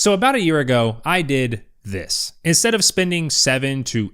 So about a year ago, I did this. Instead of spending $7,000 to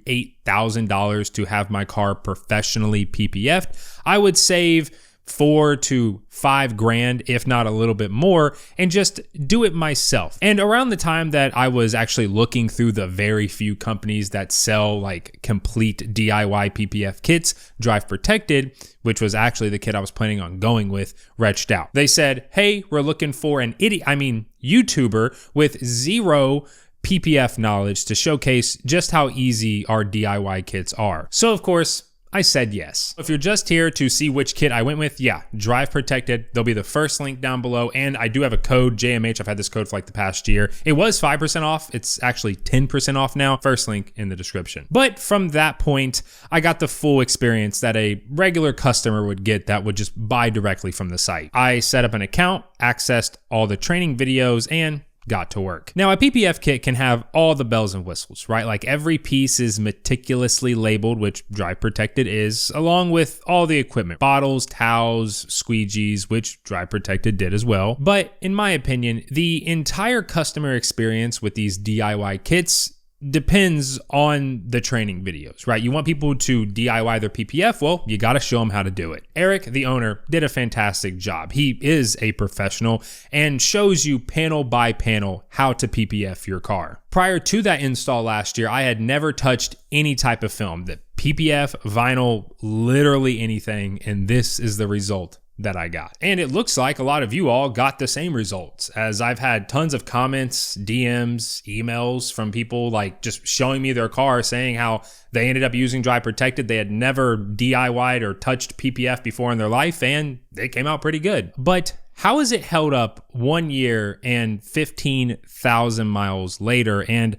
$8,000 to have my car professionally PPF'd, I would save $4,000 to $5,000, if not a little bit more, and just do it myself. And around the time that I was actually looking through the very few companies that sell like complete DIY PPF kits, Drive Protected, which was actually the kit I was planning on going with, reached out. They said, hey, we're looking for an YouTuber with zero PPF knowledge to showcase just how easy our DIY kits are. So of course, I said yes. If you're just here to see which kit I went with, yeah, Drive Protected. There'll be the first link down below, and I do have a code, JMH. I've had this code for like the past year. It was 5% off. It's actually 10% off now. First link in the description. But from that point, I got the full experience that a regular customer would get that would just buy directly from the site. I set up an account, accessed all the training videos, and got to work. Now, a PPF kit can have all the bells and whistles, right? Like every piece is meticulously labeled, which Drive Protected is, along with all the equipment, bottles, towels, squeegees, which Drive Protected did as well. But in my opinion, the entire customer experience with these DIY kits depends on the training videos, right? You want people to DIY their PPF, well, you got to show them how to do it. Eric, the owner, did a fantastic job. He is a professional and shows you panel by panel how to PPF your car. Prior to that install last year, I had never touched any type of film, the PPF, vinyl, literally anything, and this is the result that I got. And it looks like a lot of you all got the same results, as I've had tons of comments, DMs, emails from people like just showing me their car saying how they ended up using Drive Protected. They had never DIY'd or touched PPF before in their life, and they came out pretty good. But how is it held up 1 year and 15,000 miles later, and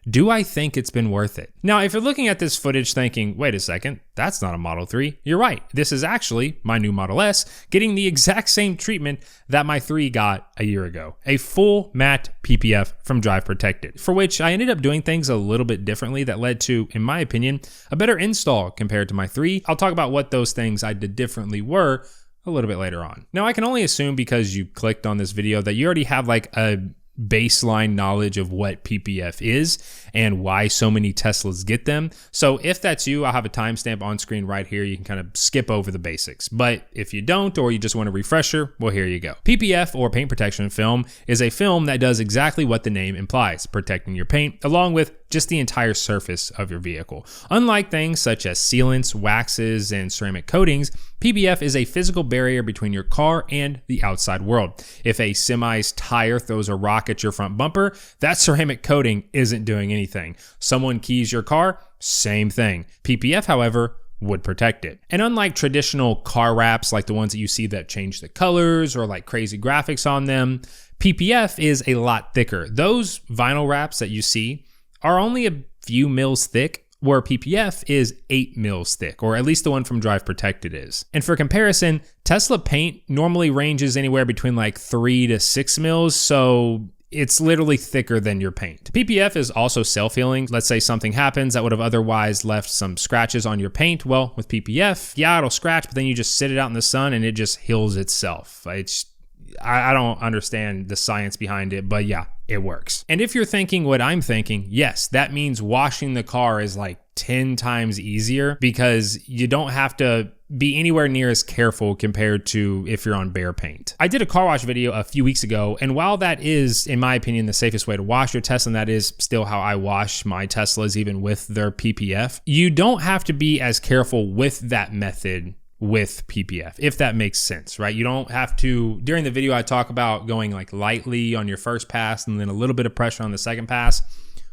do I think it's been worth it? Now, if you're looking at this footage thinking, wait a second, that's not a Model 3, you're right. This is actually my new Model S getting the exact same treatment that my 3 got a year ago. A full matte PPF from Drive Protected, for which I ended up doing things a little bit differently that led to, in my opinion, a better install compared to my 3. I'll talk about what those things I did differently were a little bit later on. Now, I can only assume because you clicked on this video that you already have like a baseline knowledge of what PPF is and why so many Teslas get them. So if that's you, I'll have a timestamp on screen right here. You can kind of skip over the basics. But if you don't, or you just want a refresher, well, here you go. PPF, or paint protection film, is a film that does exactly what the name implies, protecting your paint, along with just the entire surface of your vehicle. Unlike things such as sealants, waxes, and ceramic coatings, PPF is a physical barrier between your car and the outside world. If a semi's tire throws a rock at your front bumper, that ceramic coating isn't doing anything. Someone keys your car, same thing. PPF, however, would protect it. And unlike traditional car wraps like the ones that you see that change the colors or like crazy graphics on them, PPF is a lot thicker. Those vinyl wraps that you see are only a few mils thick, where PPF is 8 mils thick, or at least the one from Drive Protected is. And for comparison, Tesla paint normally ranges anywhere between like 3 to 6 mils, so it's literally thicker than your paint. PPF is also self-healing. Let's say something happens that would have otherwise left some scratches on your paint. Well, with PPF, yeah, it'll scratch, but then you just sit it out in the sun and it just heals itself. I don't understand the science behind it, but yeah, it works. And if you're thinking what I'm thinking, yes, that means washing the car is like 10 times easier because you don't have to be anywhere near as careful compared to if you're on bare paint. I did a car wash video a few weeks ago, and while that is, in my opinion, the safest way to wash your Tesla, and that is still how I wash my Teslas even with their PPF, you don't have to be as careful with that method with PPF, if that makes sense, right? You don't have to, during the video I talk about going like lightly on your first pass and then a little bit of pressure on the second pass.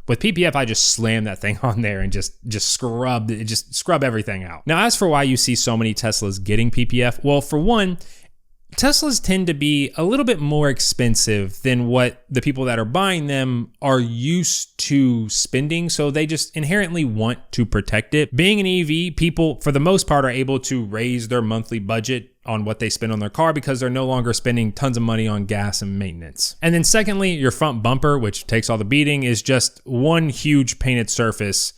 With PPF, I just slam that thing on there and just scrub everything out. Now, as for why you see so many Teslas getting PPF, well, for one, Teslas tend to be a little bit more expensive than what the people that are buying them are used to spending, so they just inherently want to protect it. Being an EV, people, for the most part, are able to raise their monthly budget on what they spend on their car because they're no longer spending tons of money on gas and maintenance. And then secondly, your front bumper, which takes all the beating, is just one huge painted surface.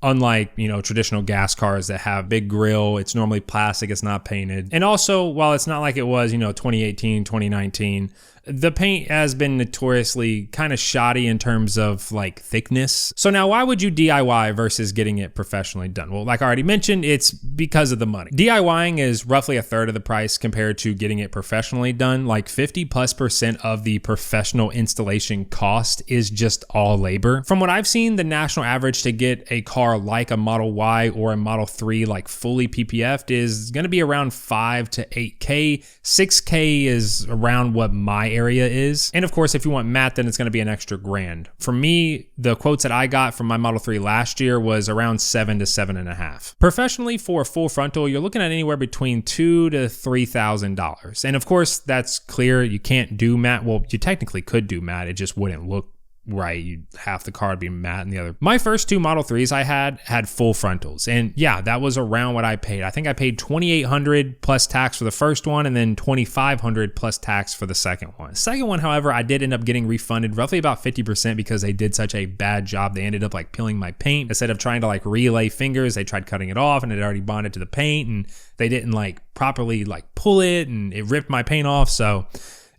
Unlike, traditional gas cars that have big grille, it's normally plastic, it's not painted. And also, while it's not like it was, 2018, 2019, The paint has been notoriously kind of shoddy in terms of like thickness. So now why would you DIY versus getting it professionally done? Well, like I already mentioned, it's because of the money. DIYing is roughly 1/3 of the price compared to getting it professionally done. Like 50+% of the professional installation cost is just all labor. From what I've seen, the national average to get a car like a Model Y or a Model 3 like fully PPF'd is going to be around $5 to $8K. $6K is around what my area is. And of course, if you want matte, then it's going to be an extra grand. For me, the quotes that I got from my Model 3 last year was around $7,000 to $7,500. Professionally, for a full frontal, you're looking at anywhere between $2,000 to $3,000. And of course, that's clear. You can't do matte. Well, you technically could do matte. It just wouldn't look right. Half the car would be matte and the other. My first 2 Model 3s I had full frontals, and yeah, that was around what I paid. I think I paid $2,800 plus tax for the first one, and then $2,500 plus tax for the second one. The second one, however, I did end up getting refunded roughly about 50% because they did such a bad job. They ended up like peeling my paint. Instead of trying to like relay fingers, they tried cutting it off, and it already bonded to the paint, and they didn't like properly like pull it, and it ripped my paint off. So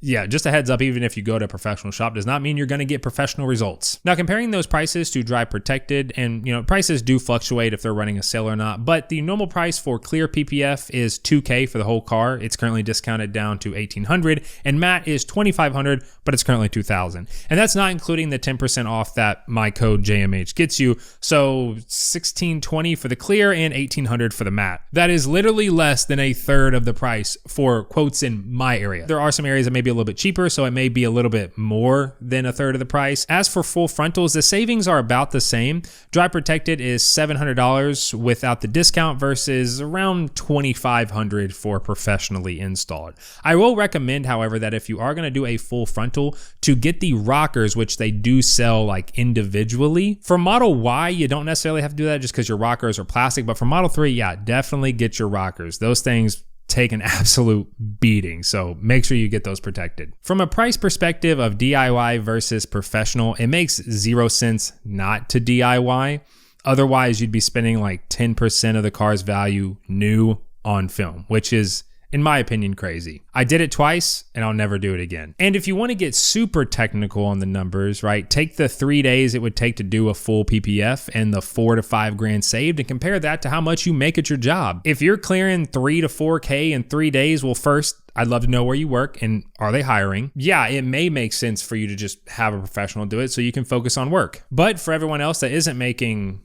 yeah, just a heads up, even if you go to a professional shop does not mean you're going to get professional results. Now, comparing those prices to dry protected, and prices do fluctuate if they're running a sale or not, but the normal price for clear PPF is $2K for the whole car. It's currently discounted down to $1,800, and matte is $2,500, but it's currently $2,000. And that's not including the 10% off that my code JMH gets you. So $1,620 for the clear and $1,800 for the matte. That is literally less than 1/3 of the price for quotes in my area. There are some areas that may be a little bit cheaper, so it may be a little bit more than 1/3 of the price. As for full frontals, the savings are about the same. Dry protected is $700 without the discount versus around $2,500 for professionally installed. I will recommend, however, that if you are going to do a full frontal, to get the rockers, which they do sell like individually. For Model Y, you don't necessarily have to do that just because your rockers are plastic, but for Model 3, yeah, definitely get your rockers. Those things take an absolute beating, so make sure you get those protected. From a price perspective of DIY versus professional, it makes 0 sense not to DIY. Otherwise, you'd be spending like 10% of the car's value new on film, which is, in my opinion, crazy. I did it twice and I'll never do it again. And if you want to get super technical on the numbers, right, take the 3 days it would take to do a full PPF and the $4,000 to $5,000 saved and compare that to how much you make at your job. If you're clearing $3,000 to $4,000 in 3 days, well, first, I'd love to know where you work and are they hiring? Yeah, it may make sense for you to just have a professional do it so you can focus on work. But for everyone else that isn't making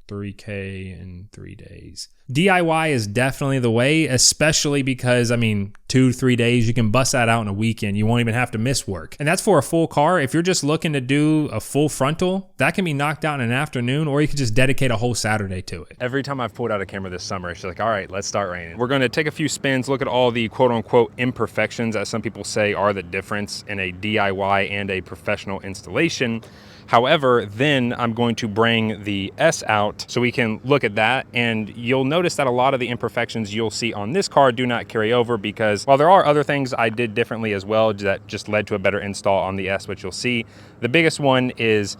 $3K in 3 days, DIY is definitely the way, especially because, 2 to 3 days, you can bust that out in a weekend. You won't even have to miss work. And that's for a full car. If you're just looking to do a full frontal, that can be knocked out in an afternoon, or you could just dedicate a whole Saturday to it. Every time I've pulled out a camera this summer, it's like, all right, let's start raining. We're going to take a few spins, look at all the quote unquote imperfections that some people say are the difference in a DIY and a professional installation. However, then I'm going to bring the S out so we can look at that, and you'll notice that a lot of the imperfections you'll see on this car do not carry over, because while there are other things I did differently as well that just led to a better install on the S, which you'll see, the biggest one is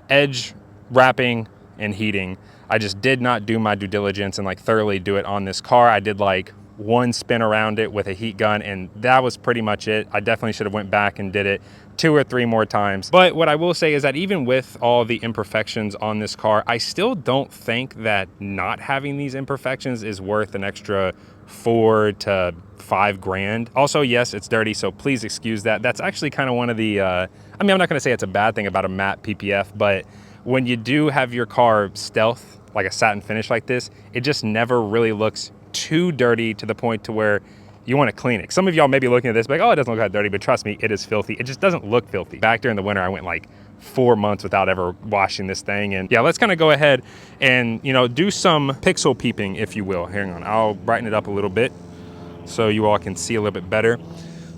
edge wrapping and heating. I just did not do my due diligence and like thoroughly do it on this car. I did like one spin around it with a heat gun, and that was pretty much it. I definitely should have went back and did it 2 or 3 more times. But what I will say is that even with all the imperfections on this car, I still don't think that not having these imperfections is worth an extra $4,000 to $5,000. Also, yes, it's dirty, so please excuse that. That's actually kind of one of the, I'm not gonna say it's a bad thing about a matte PPF, but when you do have your car stealth, like a satin finish like this, it just never really looks too dirty to the point to where you want to clean it. Some of y'all may be looking at this like, oh, it doesn't look that dirty, but trust me, it is filthy. It just doesn't look filthy. Back during the winter, I went like 4 months without ever washing this thing. And yeah, let's kind of go ahead and, do some pixel peeping, if you will. Hang on, I'll brighten it up a little bit so you all can see a little bit better.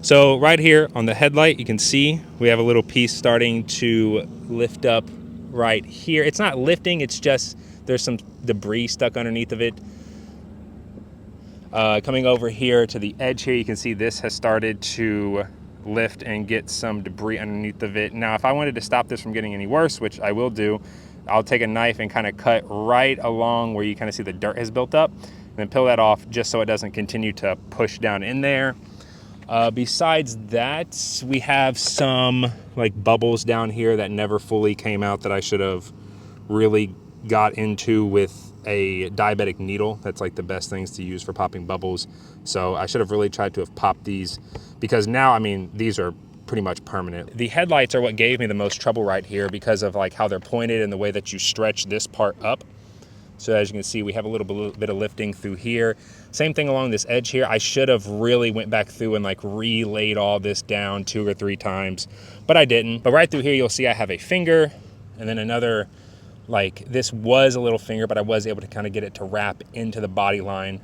So right here on the headlight, you can see we have a little piece starting to lift up right here. It's not lifting, it's just there's some debris stuck underneath of it. Coming over here to the edge here, you can see this has started to lift and get some debris underneath of it. Now, if I wanted to stop this from getting any worse, which I will do, I'll take a knife and kind of cut right along where you kind of see the dirt has built up, and then peel that off just so it doesn't continue to push down in there. Besides that, we have some like bubbles down here that never fully came out that I should have really got into with a diabetic needle. That's like the best things to use for popping bubbles. So I should have really tried to have popped these, because now, I mean, these are pretty much permanent. The headlights are what gave me the most trouble right here because of like how they're pointed and the way that you stretch this part up. So as you can see, we have a little bit of lifting through here. Same thing along this edge here. I should have really went back through and like relaid all this down 2 or 3 times, but I didn't. But right through here, you'll see I have a finger and then another, like this was a little finger, but I was able to kind of get it to wrap into the body line.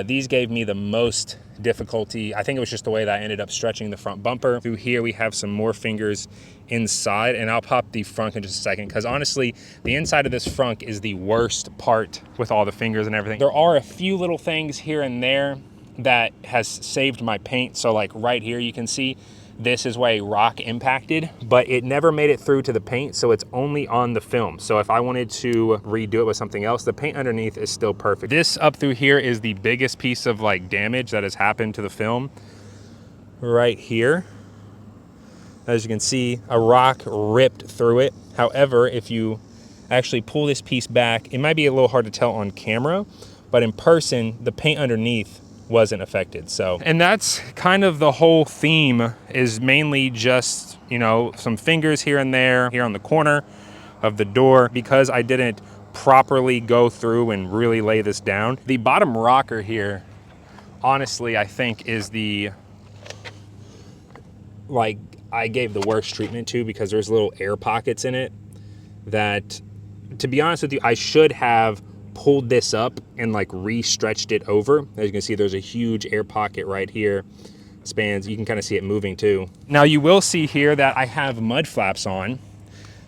These gave me the most difficulty. I think it was just the way that I ended up stretching the front bumper. Through here, we have some more fingers inside, and I'll pop the frunk in just a second, because honestly, the inside of this frunk is the worst part with all the fingers and everything. There are a few little things here and there that has saved my paint. So like right here, you can see this is where a rock impacted, but it never made it through to the paint, so it's only on the film. So if I wanted to redo it with something else, the paint underneath is still perfect. This up through here is the biggest piece of like damage that has happened to the film. Right here, as you can see, a rock ripped through it. However, if you actually pull this piece back, it might be a little hard to tell on camera, but in person, the paint underneath wasn't affected. So, and that's kind of the whole theme, is mainly just, you know, some fingers here and there here on the corner of the door, because I didn't properly go through and really lay this down. The bottom rocker here, honestly, I think is the, like, I gave the worst treatment to, because there's little air pockets in it that, to be honest with you, I should have pulled this up and like re-stretched it over. As you can see, there's a huge air pocket right here. Spans, you can kind of see it moving too. Now you will see here that I have mud flaps on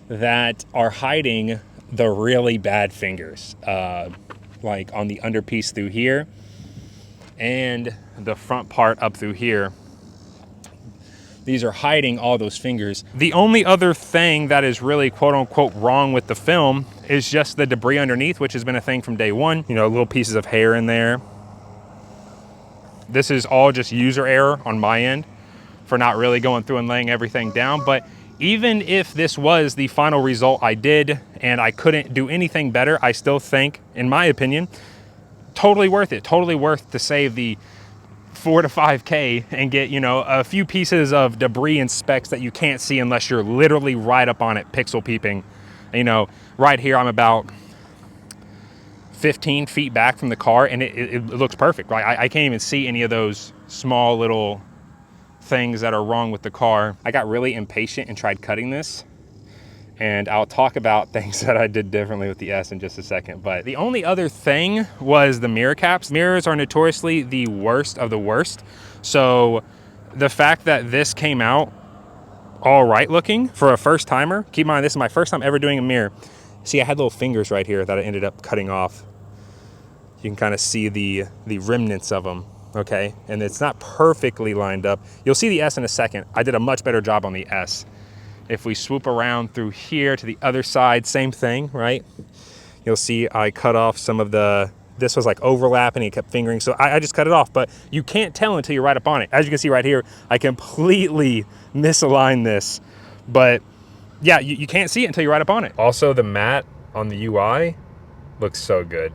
that are hiding the really bad fingers, like on the underpiece through here and the front part up through here. These are hiding all those fingers. The only other thing that is really quote unquote wrong with the film is just the debris underneath, which has been a thing from day one. You know, little pieces of hair in there. This is all just user error on my end for not really going through and laying everything down. But even if this was the final result I did and I couldn't do anything better, I still think, in my opinion, totally worth it. Totally worth to save the $4 to $5K and get, you know, a few pieces of debris and specks that you can't see unless you're literally right up on it, pixel peeping. You know, right here I'm about 15 feet back from the car, and it looks perfect. Right, I can't even see any of those small little things that are wrong with the car. I got really impatient and tried cutting this, and I'll talk about things that I did differently with the S in just a second. But the only other thing was the mirror caps. Mirrors are notoriously the worst of the worst. So the fact that this came out all right looking for a first timer, keep in mind, this is my first time ever doing a mirror. See, I had little fingers right here that I ended up cutting off. You can kind of see the remnants of them, okay? And it's not perfectly lined up. You'll see the S in a second. I did a much better job on the S. If we swoop around through here to the other side, same thing, right? You'll see I cut off some of the, this was like overlapping and it kept fingering. So I just cut it off, but you can't tell until you're right up on it. As you can see right here, I completely misaligned this, but yeah, you can't see it until you're right up on it. Also, the matte on the UI looks so good.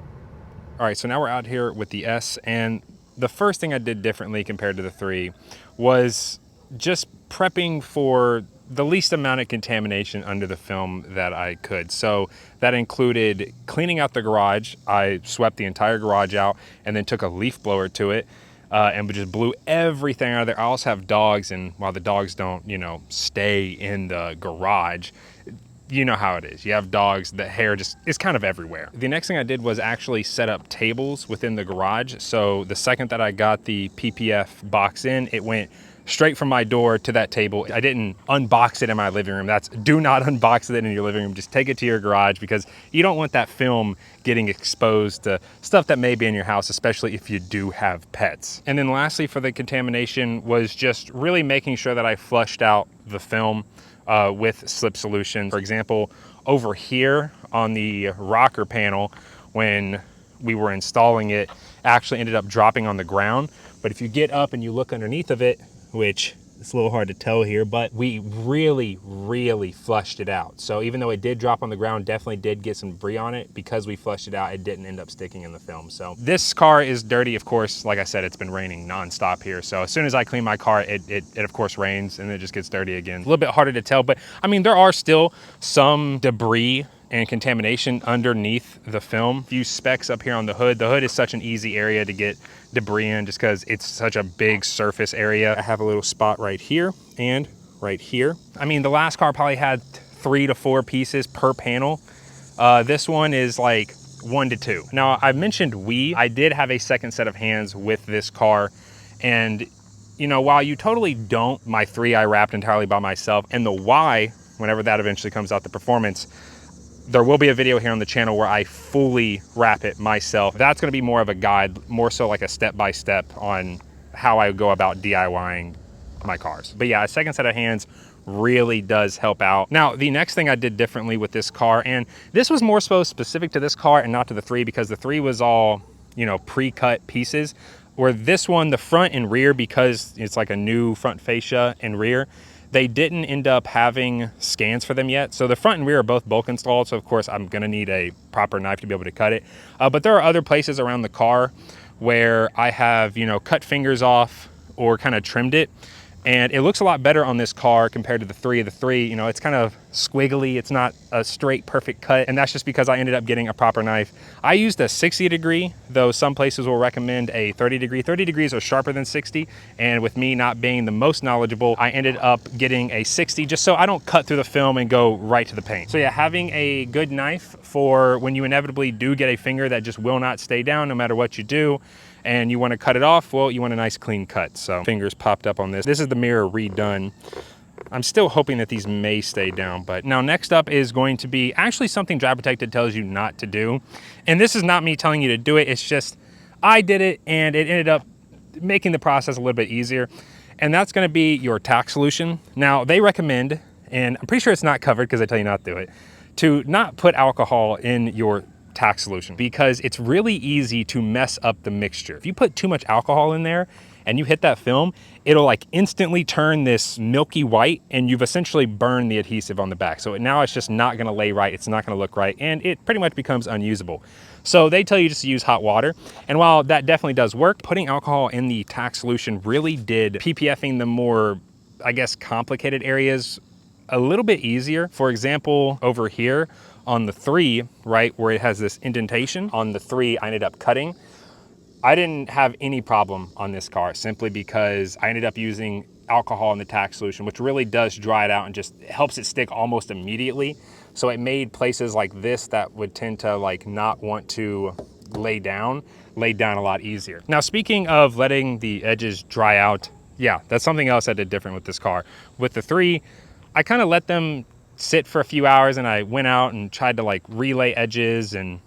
All right, so now we're out here with the S, and the first thing I did differently compared to the 3 was just prepping for the least amount of contamination under the film that I could. So that included cleaning out the garage. I swept the entire garage out and then took a leaf blower to it and just blew everything out of there. I also have dogs, and while the dogs don't, you know, stay in the garage, you know how it is. You have dogs, the hair just is kind of everywhere. The next thing I did was actually set up tables within the garage. So the second that I got the PPF box in, it went straight from my door to that table. I didn't unbox it in my living room. That's, do not unbox it in your living room. Just take it to your garage, because you don't want that film getting exposed to stuff that may be in your house, especially if you do have pets. And then lastly, for the contamination, was just really making sure that I flushed out the film with slip solution. For example, over here on the rocker panel, when we were installing it, actually ended up dropping on the ground. But if you get up and you look underneath of it, which it's a little hard to tell here, but we really flushed it out. So even though it did drop on the ground, definitely did get some debris on it. Because we flushed it out, it didn't end up sticking in the film. So this car is dirty, of course. Like I said, it's been raining nonstop here. So as soon as I clean my car, it of course rains and it just gets dirty again. A little bit harder to tell, but I mean, there are still some debris and contamination underneath the film. A few specks up here on the hood. The hood is such an easy area to get debris in just because it's such a big surface area. I have a little spot right here and right here. I mean, the last car probably had 3 to 4 pieces per panel. This one is like 1 to 2. Now, I mentioned I did have a second set of hands with this car, and you know, while you totally don't, my 3 I wrapped entirely by myself, and the Y, whenever that eventually comes out, the Performance, there will be a video here on the channel where I fully wrap it myself. That's gonna be more of a guide, more so like a step-by-step on how I go about DIYing my cars. But yeah, a second set of hands really does help out. Now, the next thing I did differently with this car, and this was more so specific to this car and not to the 3, because the 3 was all, you know, pre-cut pieces, where this one, the front and rear, because it's like a new front fascia and rear, they didn't end up having scans for them yet. So the front and rear are both bulk installed. So of course I'm gonna need a proper knife to be able to cut it. But there are other places around the car where I have, you know, cut fingers off or kind of trimmed it. And it looks a lot better on this car compared to the 3. The 3, you know, it's kind of squiggly. It's not a straight, perfect cut. And that's just because I ended up getting a proper knife. I used a 60 degree, though some places will recommend a 30 degree. 30 degrees are sharper than 60. And with me not being the most knowledgeable, I ended up getting a 60 just so I don't cut through the film and go right to the paint. So yeah, having a good knife for when you inevitably do get a finger that just will not stay down no matter what you do, and you want to cut it off, well, you want a nice clean cut. So fingers popped up on this. This is the mirror redone. I'm still hoping that these may stay down, but now next up is going to be actually something Drive Protected tells you not to do. And this is not me telling you to do it. It's just, I did it and it ended up making the process a little bit easier. And that's going to be your tack solution. Now they recommend, and I'm pretty sure it's not covered because they tell you not to do it, to not put alcohol in your tack solution, because it's really easy to mess up the mixture. If you put too much alcohol in there and you hit that film, it'll like instantly turn this milky white and you've essentially burned the adhesive on the back. So now it's just not gonna lay right, it's not gonna look right, and it pretty much becomes unusable. So they tell you just to use hot water. And while that definitely does work, putting alcohol in the tack solution really did PPF-ing the more, I guess, complicated areas a little bit easier. For example, over here, on the 3, right, where it has this indentation, on the 3, I ended up cutting. I didn't have any problem on this car simply because I ended up using alcohol in the tack solution, which really does dry it out and just helps it stick almost immediately. So it made places like this that would tend to like not want to lay down a lot easier. Now, speaking of letting the edges dry out, yeah, that's something else I did different with this car. With the 3, I kind of let them sit for a few hours and I went out and tried to like relay edges and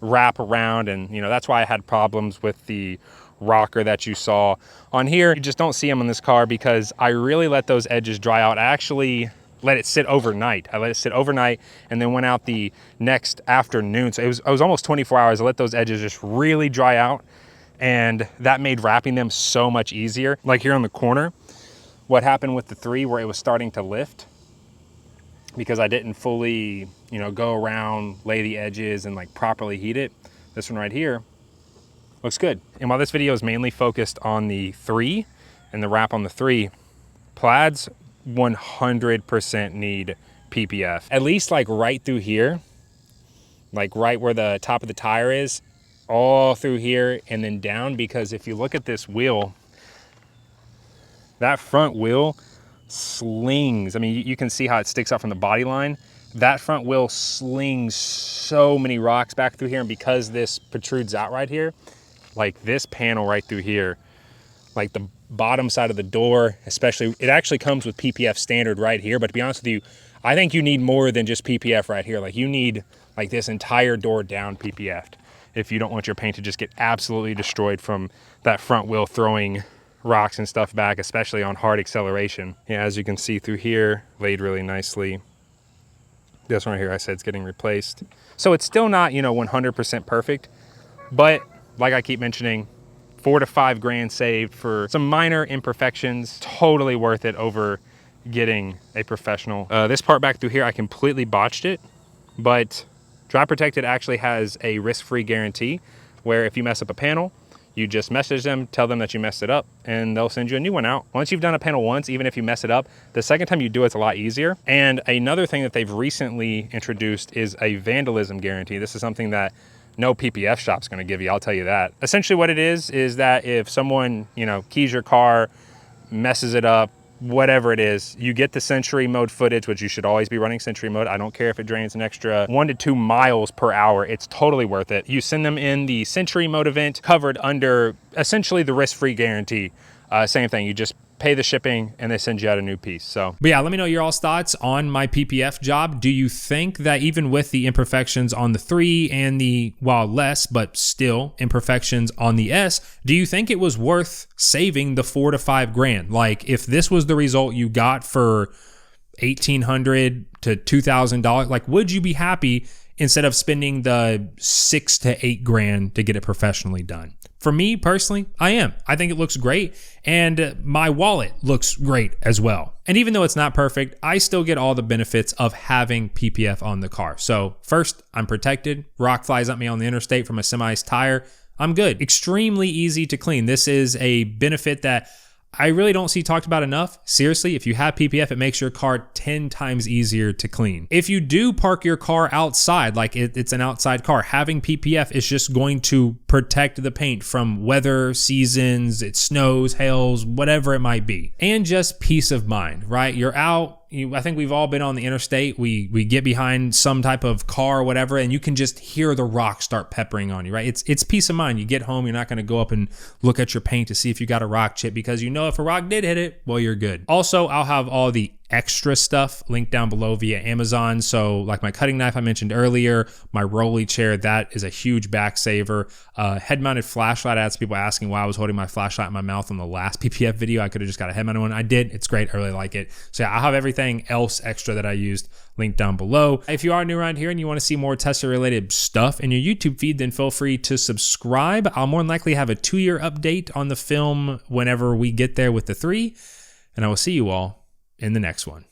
wrap around, and you know, that's why I had problems with the rocker that you saw on here. You just don't see them on this car because I really let those edges dry out. I actually let it sit overnight. I let it sit overnight and then went out the next afternoon. So it was almost 24 hours. I let those edges just really dry out, and that made wrapping them so much easier. Like here on the corner, what happened with the 3 where it was starting to lift, because I didn't fully, you know, go around, lay the edges and like properly heat it. This one right here looks good. And while this video is mainly focused on the 3 and the wrap on the 3, Plaids 100% need PPF. At least like right through here, like right where the top of the tire is, all through here and then down, because if you look at this wheel, that front wheel slings. I mean, you can see how it sticks out from the body line. That front wheel slings so many rocks back through here, and because this protrudes out right here, like this panel right through here, like the bottom side of the door especially, it actually comes with PPF standard right here, but to be honest with you, I think you need more than just PPF right here. Like you need like this entire door down PPF'd if you don't want your paint to just get absolutely destroyed from that front wheel throwing rocks and stuff back, especially on hard acceleration. Yeah, as you can see through here, laid really nicely. This one right here, I said it's getting replaced. So it's still not, you know, 100% perfect, but like I keep mentioning, 4 to 5 grand saved for some minor imperfections. Totally worth it over getting a professional. This part back through here, I completely botched it, but Drive Protected actually has a risk-free guarantee where if you mess up a panel, you just message them, tell them that you messed it up, and they'll send you a new one out. Once you've done a panel once, even if you mess it up, the second time you do it's a lot easier. And another thing that they've recently introduced is a vandalism guarantee. This is something that no PPF shop's gonna give you, I'll tell you that. Essentially what it is that if someone, you know, keys your car, messes it up, whatever it is, you get the Sentry mode footage, which you should always be running Sentry mode. I don't care if it drains an extra 1 to 2 miles per hour. It's totally worth it. You send them in the Sentry mode event covered under essentially the risk-free guarantee. Same thing, you just pay the shipping and they send you out a new piece. So, but yeah, let me know your all's thoughts on my PPF job. Do you think that even with the imperfections on the 3 and the, well, less, but still imperfections on the S, do you think it was worth saving the 4 to 5 grand? Like if this was the result you got for $1,800 to $2,000, like would you be happy instead of spending the 6 to 8 grand to get it professionally done? For me personally, I am. I think it looks great, and my wallet looks great as well. And even though it's not perfect, I still get all the benefits of having PPF on the car. So first, I'm protected. Rock flies at me on the interstate from a semi's tire, I'm good. Extremely easy to clean. This is a benefit that I really don't see talked about enough. Seriously, if you have PPF, it makes your car 10 times easier to clean. If you do park your car outside, like it's an outside car, having PPF is just going to protect the paint from weather, seasons, it snows, hails, whatever it might be. And just peace of mind, right? You're out. I think we've all been on the interstate. We get behind some type of car or whatever, and you can just hear the rock start peppering on you, right? It's peace of mind. You get home, you're not going to go up and look at your paint to see if you got a rock chip, because you know if a rock did hit it, well, you're good. Also, I'll have all the extra stuff linked down below via Amazon. So like my cutting knife I mentioned earlier, my rolly chair, that is a huge back saver. Head-mounted flashlight. I had some people asking why I was holding my flashlight in my mouth on the last PPF video. I could have just got a head-mounted one. I did. It's great. I really like it. So yeah, I'll have everything else extra that I used linked down below. If you are new around here and you want to see more Tesla-related stuff in your YouTube feed, then feel free to subscribe. I'll more than likely have a 2-year update on the film whenever we get there with the 3. And I will see you all in the next one.